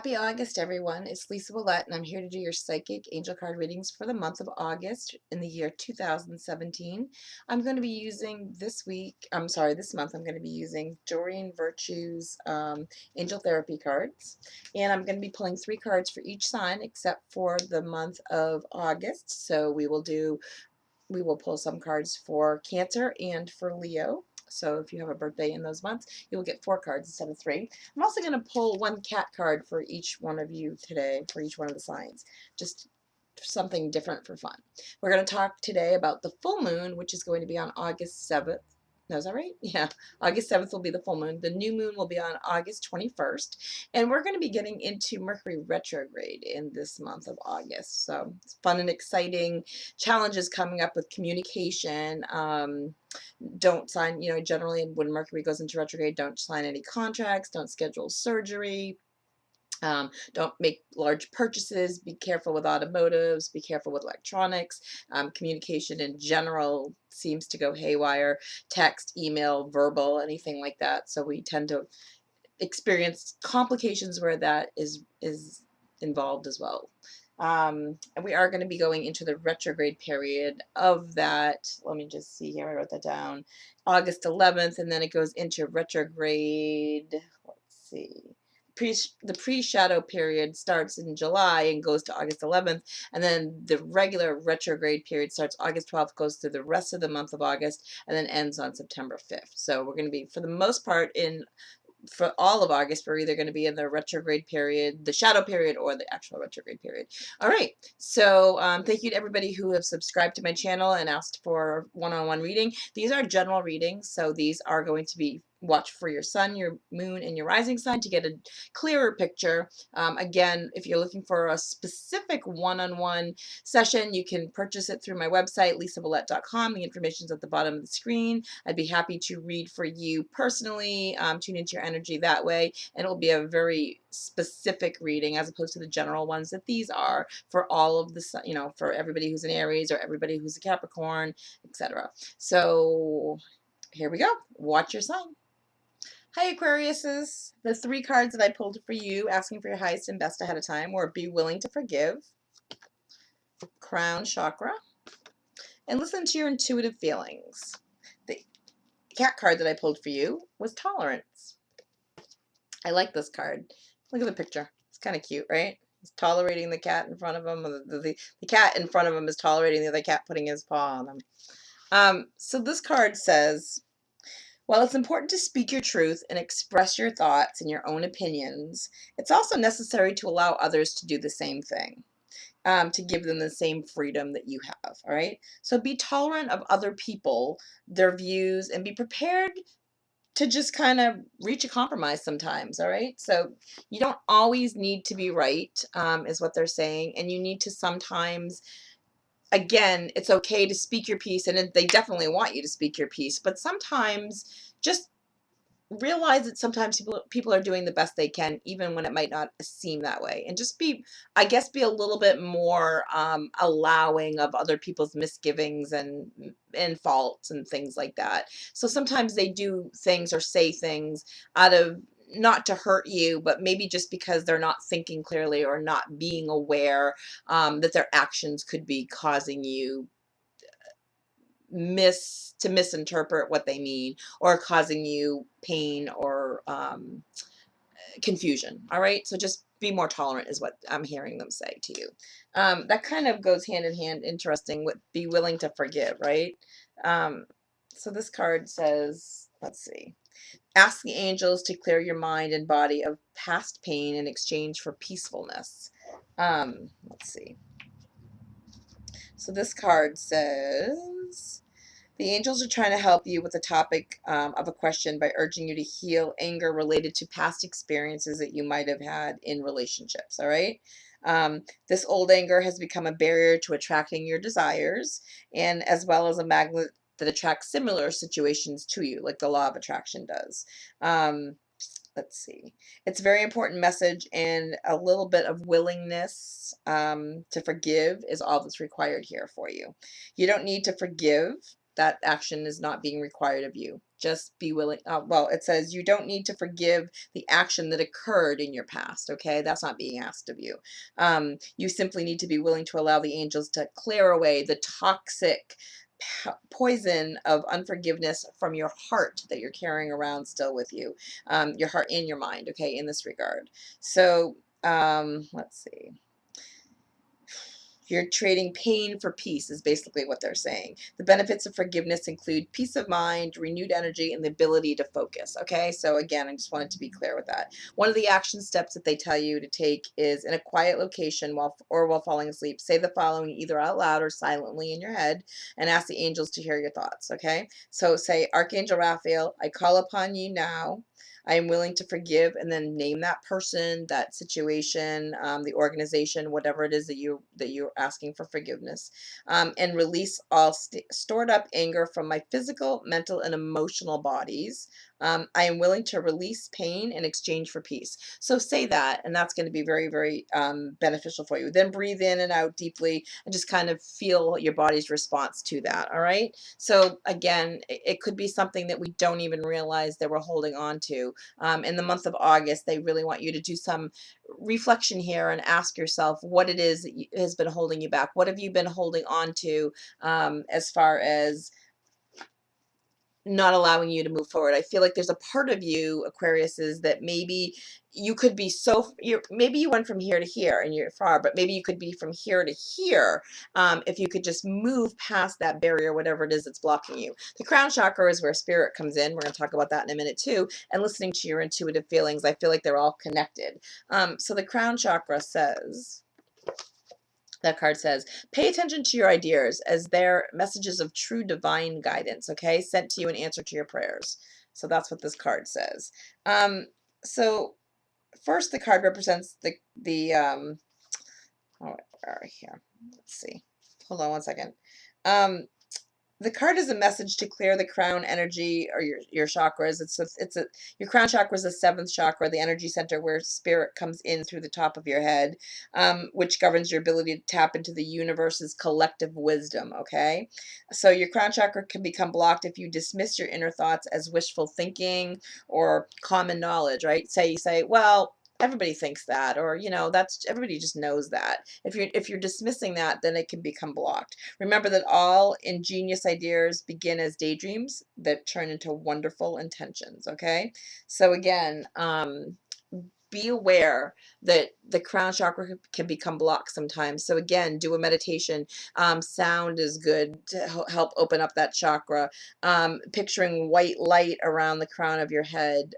Happy August, everyone. It's Lisa Ouellet, and I'm here to do your psychic angel card readings for the month of August in the year 2017. I'm going to be using this month, I'm going to be using Doreen Virtue's Angel Therapy cards. And I'm going to be pulling 3 cards for each sign except for the month of August. So we will pull some cards for Cancer and for Leo. So if you have a birthday in those months, you will get 4 cards instead of 3. I'm also going to pull 1 cat card for each one of you today, for each one of the signs. Just something different for fun. We're going to talk today about the full moon, which is going to be on August 7th. No, is that right? Yeah. August 7th will be the full moon. The new moon will be on August 21st. And we're going to be getting into Mercury retrograde in this month of August. So it's fun and exciting. Challenges coming up with communication. Don't sign, generally when Mercury goes into retrograde, don't sign any contracts, don't schedule surgery. Don't make large purchases. Be careful with automotives. Be careful with electronics. Communication in general seems to go haywire. Text, email, verbal, anything like that. So we tend to experience complications where that is involved as well. And we are going to be going into the retrograde period of that. Let me just see here. I wrote that down. August 11th, and then it goes into retrograde. Let's see. The pre-shadow period starts in July and goes to August 11th, and then the regular retrograde period starts August 12th, goes through the rest of the month of August, and then ends on September 5th. So we're going to be, for the most part, for all of August, we're either going to be in the retrograde period, the shadow period, or the actual retrograde period. All right. So thank you to everybody who have subscribed to my channel and asked for one-on-one reading. These are general readings, so these are going to be watch for your sun, your moon, and your rising sign to get a clearer picture. Again, if you're looking for a specific one-on-one session, you can purchase it through my website, lisavouellet.com. The information is at the bottom of the screen. I'd be happy to read for you personally, tune into your energy that way, and it'll be a very specific reading as opposed to the general ones that these are for all of the, for everybody who's an Aries or everybody who's a Capricorn, etc. So here we go. Watch your sign. Hi, Aquariuses. The 3 cards that I pulled for you, asking for your highest and best ahead of time, were Be Willing to Forgive, Crown Chakra, and Listen to Your Intuitive Feelings. The cat card that I pulled for you was Tolerance. I like this card. Look at the picture. It's kind of cute, right? He's tolerating the cat in front of him. The cat in front of him is tolerating the other cat putting his paw on him. So this card says, while it's important to speak your truth and express your thoughts and your own opinions, it's also necessary to allow others to do the same thing, to give them the same freedom that you have, all right? So be tolerant of other people, their views, and be prepared to just kind of reach a compromise sometimes, all right? So you don't always need to be right, is what they're saying, and you need to sometimes, again, it's okay to speak your piece, and they definitely want you to speak your piece, but sometimes just realize that sometimes people are doing the best they can, even when it might not seem that way, and just be, I guess, be a little bit more allowing of other people's misgivings and faults and things like that. So sometimes they do things or say things out of, not to hurt you, but maybe just because they're not thinking clearly or not being aware that their actions could be causing you to misinterpret what they mean, or causing you pain or confusion. All right, so just be more tolerant is what I'm hearing them say to you. That kind of goes hand in hand, interesting, with be willing to forgive, right? So this card says, let's see, ask the angels to clear your mind and body of past pain in exchange for peacefulness. Let's see. So this card says, the angels are trying to help you with the topic of a question by urging you to heal anger related to past experiences that you might have had in relationships, all right? This old anger has become a barrier to attracting your desires, and as well as a magnet that attracts similar situations to you, like the law of attraction does. Let's see. It's a very important message, and a little bit of willingness to forgive is all that's required here for you. You don't need to forgive that action is not being required of you. Just be willing. Well, it says you don't need to forgive the action that occurred in your past. Okay, that's not being asked of you. You simply need to be willing to allow the angels to clear away the toxic poison of unforgiveness from your heart that you're carrying around still with you, your heart and your mind. Okay, in this regard. So let's see. You're trading pain for peace is basically what they're saying. The benefits of forgiveness include peace of mind, renewed energy, and the ability to focus. Okay, so again, I just wanted to be clear with that. One of the action steps that they tell you to take is in a quiet location while falling asleep. Say the following either out loud or silently in your head and ask the angels to hear your thoughts. Okay, so say, Archangel Raphael, I call upon you now. I am willing to forgive, and then name that person, that situation, the organization, whatever it is that you're asking for forgiveness, and release all stored up anger from my physical, mental, and emotional bodies. I am willing to release pain in exchange for peace. So say that, and that's going to be very, very beneficial for you. Then breathe in and out deeply, and just kind of feel your body's response to that. All right. So again, it could be something that we don't even realize that we're holding on to. In the month of August, they really want you to do some reflection here and ask yourself what it is that has been holding you back. What have you been holding on to as far as not allowing you to move forward? I feel like there's a part of you, Aquarius, is that maybe you could be maybe you went from here to here and you're far, but maybe you could be from here to here, if you could just move past that barrier, whatever it is that's blocking you. The crown chakra is where spirit comes in. We're going to talk about that in a minute too. And listening to your intuitive feelings, I feel like they're all connected. So the crown chakra says, that card says, pay attention to your ideas as they're messages of true divine guidance, okay, sent to you in answer to your prayers. So that's what this card says. So first, the card represents oh, here. Let's see. Hold on one second. The card is a message to clear the crown energy or your chakras. Your crown chakra is the seventh chakra, the energy center where spirit comes in through the top of your head, which governs your ability to tap into the universe's collective wisdom. Okay, so your crown chakra can become blocked if you dismiss your inner thoughts as wishful thinking or common knowledge. Right? You say, well, everybody thinks that, or that's everybody just knows that. If you're dismissing that, then it can become blocked. Remember that all ingenious ideas begin as daydreams that turn into wonderful intentions. Okay, so again, be aware that the crown chakra can become blocked sometimes. So again, do a meditation. Sound is good to help open up that chakra. Picturing white light around the crown of your head.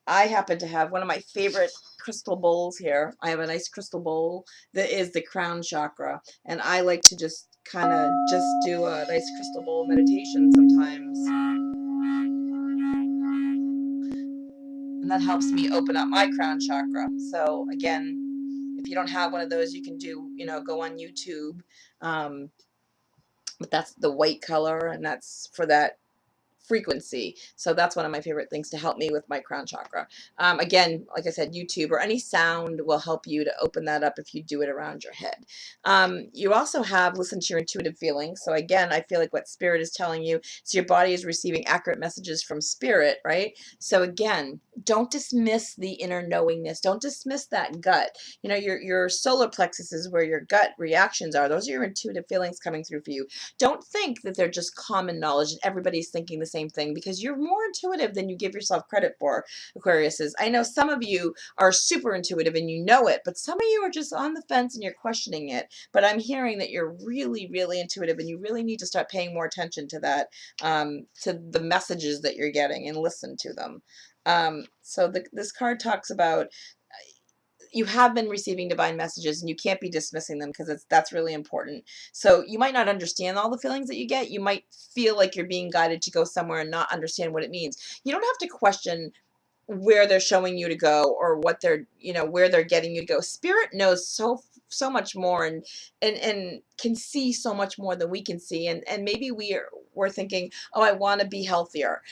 I happen to have one of my favorite crystal bowls here. I have a nice crystal bowl that is the crown chakra, and I like to just kind of just do a nice crystal bowl meditation sometimes, and that helps me open up my crown chakra. So again, if you don't have one of those, you can go on YouTube, but that's the white color, and that's for that frequency. So that's one of my favorite things to help me with my crown chakra. Again, like I said, YouTube or any sound will help you to open that up if you do it around your head. You also have listen to your intuitive feelings. So again, I feel like what spirit is telling you, so your body is receiving accurate messages from spirit, right? So again, don't dismiss the inner knowingness. Don't dismiss that gut. Your solar plexus is where your gut reactions are. Those are your intuitive feelings coming through for you. Don't think that they're just common knowledge and everybody's thinking the same thing, because you're more intuitive than you give yourself credit for, Aquariuses. I know some of you are super intuitive and you know it, but some of you are just on the fence and you're questioning it. But I'm hearing that you're really, really intuitive, and you really need to start paying more attention to that, to the messages that you're getting, and listen to them. So this card talks about you have been receiving divine messages, and you can't be dismissing them, because that's really important. So you might not understand all the feelings that you get. You might feel like you're being guided to go somewhere and not understand what it means. You don't have to question where they're showing you to go, or what they're where they're getting you to go. Spirit knows so much more, and can see so much more than we can see, and maybe we're thinking, oh, I want to be healthier,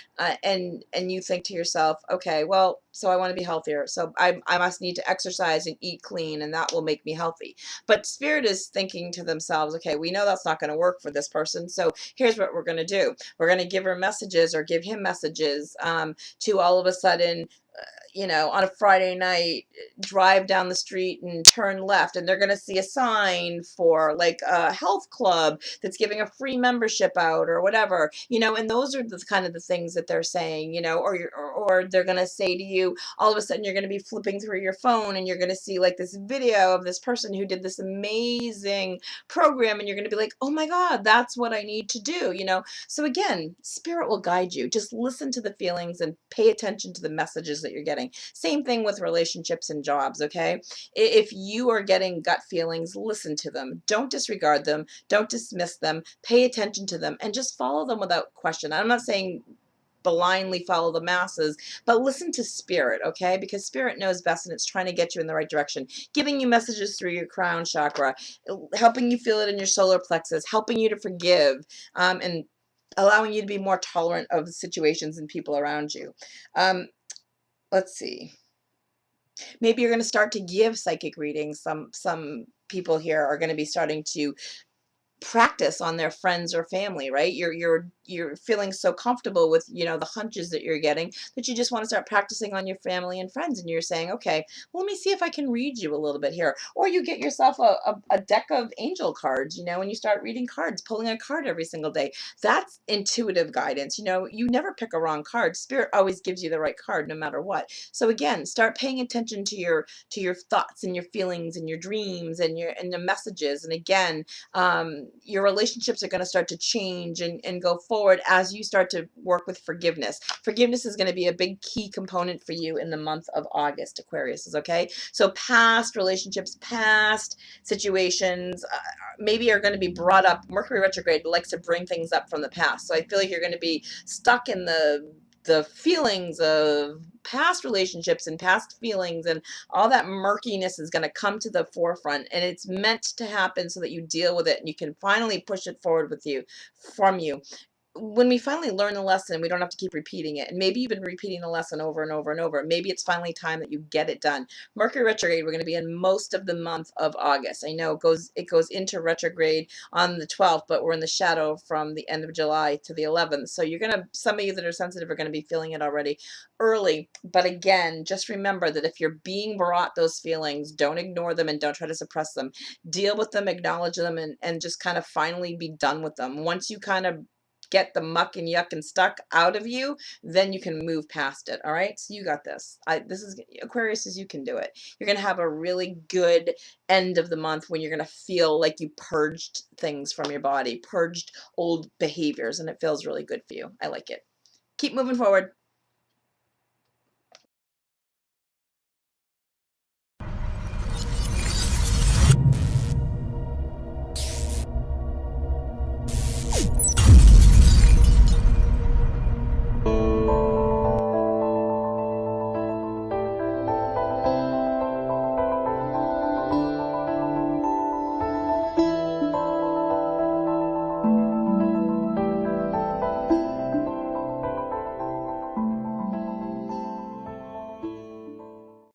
and you think to yourself, okay, well, so I want to be healthier, so I must need to exercise and eat clean, and that will make me healthy. But spirit is thinking to themselves, okay, we know that's not going to work for this person, so here's what we're going to do. We're going to give her messages, or give him messages, to all of a sudden, on a Friday night, drive down the street and turn left, and they're going to see a sign for like a health club that's giving a free membership out or whatever, and those are the kind of the things that they're saying, or they're going to say to you, all of a sudden you're going to be flipping through your phone and you're going to see like this video of this person who did this amazing program, and you're going to be like, oh my God, that's what I need to do. So again, spirit will guide you. Just listen to the feelings and pay attention to the messages that you're getting. Same thing with relationships and jobs, okay? If you are getting gut feelings, listen to them. Don't disregard them. Don't dismiss them. Pay attention to them and just follow them without question. I'm not saying blindly follow the masses, but listen to spirit, okay? Because spirit knows best, and it's trying to get you in the right direction, giving you messages through your crown chakra, helping you feel it in your solar plexus, helping you to forgive, and allowing you to be more tolerant of the situations and people around you. Let's see. Maybe you're going to start to give psychic readings. Some people here are going to be starting to practice on their friends or family, right? You're feeling so comfortable with, the hunches that you're getting, that you just want to start practicing on your family and friends, and you're saying, okay, well, let me see if I can read you a little bit here. Or you get yourself a deck of angel cards, and you start reading cards, pulling a card every single day. That's intuitive guidance. You never pick a wrong card. Spirit always gives you the right card no matter what. So again, start paying attention to your thoughts and your feelings and your dreams and the messages. And again, your relationships are going to start to change and go forward as you start to work with forgiveness. Forgiveness is going to be a big key component for you in the month of August, Aquarius, is okay? So past relationships, past situations, maybe are going to be brought up. Mercury retrograde likes to bring things up from the past. So I feel like you're going to be stuck in the feelings of past relationships and past feelings, and all that murkiness is going to come to the forefront, and it's meant to happen so that you deal with it and you can finally push it forward from you. When we finally learn the lesson, we don't have to keep repeating it. And maybe you've been repeating the lesson over and over and over. Maybe it's finally time that you get it done. Mercury retrograde, we're going to be in most of the month of August. I know it goes into retrograde on the 12th, but we're in the shadow from the end of July to the 11th. So some of you that are sensitive are going to be feeling it already early. But again, just remember that if you're being brought those feelings, don't ignore them and don't try to suppress them. Deal with them, acknowledge them, and just kind of finally be done with them. Once you kind of get the muck and yuck and stuck out of you, then you can move past it. All right. So you got this. This is Aquarius, you can do it. You're going to have a really good end of the month when you're going to feel like you purged things from your body, purged old behaviors, and it feels really good for you. I like it. Keep moving forward.